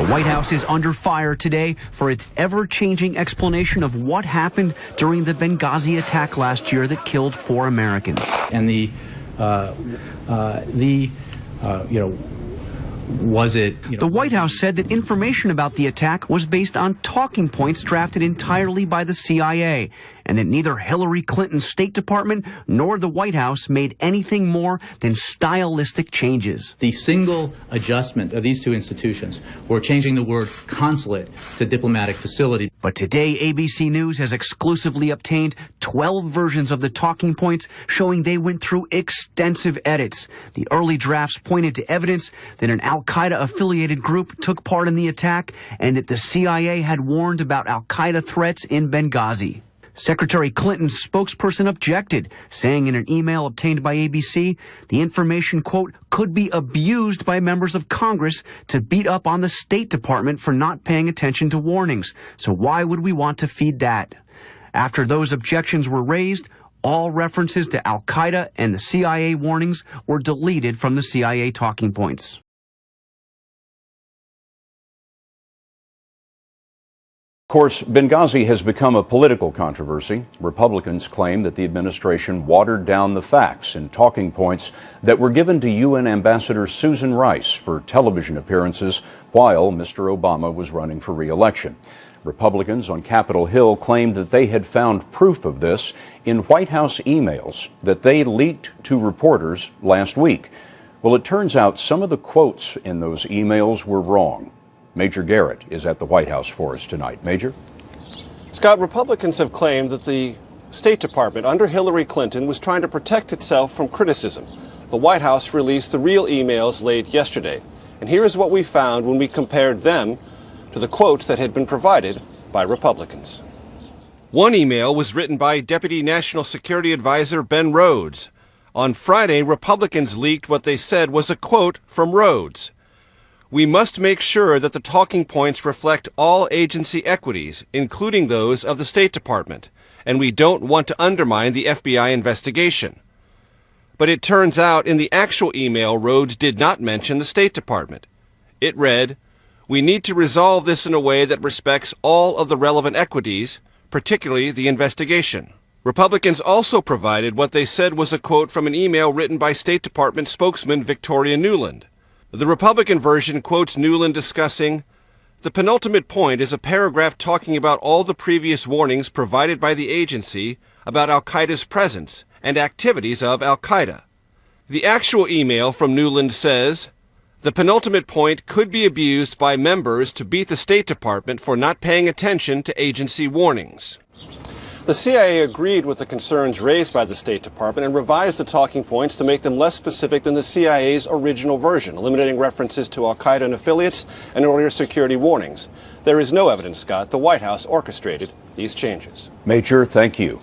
White House is under fire today for its ever-changing explanation of what happened during the Benghazi attack last year that killed 4 Americans. And the White House said that information about the attack was based on talking points drafted entirely by the CIA, and that neither Hillary Clinton's State Department nor the White House made anything more than stylistic changes. The single adjustment of these two institutions were changing the word consulate to diplomatic facility. But today, ABC News has exclusively obtained 12 versions of the talking points showing they went through extensive edits. The early drafts pointed to evidence that an al-Qaeda-affiliated group took part in the attack and that the CIA had warned about al-Qaeda threats in Benghazi. Secretary Clinton's spokesperson objected, saying in an email obtained by ABC, the information, quote, could be abused by members of Congress to beat up on the State Department for not paying attention to warnings. So why would we want to feed that? After those objections were raised, all references to al-Qaeda and the CIA warnings were deleted from the CIA talking points. Of course, Benghazi has become a political controversy. Republicans claim that the administration watered down the facts in talking points that were given to UN Ambassador Susan Rice for television appearances while Mr. Obama was running for re-election. Republicans on Capitol Hill claimed that they had found proof of this in White House emails that they leaked to reporters last week. Well, it turns out some of the quotes in those emails were wrong. Major Garrett is at the White House for us tonight. Major? Scott, Republicans have claimed that the State Department under Hillary Clinton was trying to protect itself from criticism. The White House released the real emails late yesterday. And here is what we found when we compared them to the quotes that had been provided by Republicans. One email was written by Deputy National Security Advisor Ben Rhodes. On Friday, Republicans leaked what they said was a quote from Rhodes. We must make sure that the talking points reflect all agency equities, including those of the State Department, and we don't want to undermine the FBI investigation. But it turns out in the actual email, Rhodes did not mention the State Department. It read, "We need to resolve this in a way that respects all of the relevant equities, particularly the investigation." Republicans also provided what they said was a quote from an email written by State Department spokesman Victoria Nuland. The Republican version quotes Nuland discussing, "The penultimate point is a paragraph talking about all the previous warnings provided by the agency about al-Qaeda's presence and activities of al-Qaeda." The actual email from Nuland says, "The penultimate point could be abused by members to beat the State Department for not paying attention to agency warnings." The CIA agreed with the concerns raised by the State Department and revised the talking points to make them less specific than the CIA's original version, eliminating references to al-Qaeda and affiliates and earlier security warnings. There is no evidence, Scott, the White House orchestrated these changes. Major, thank you.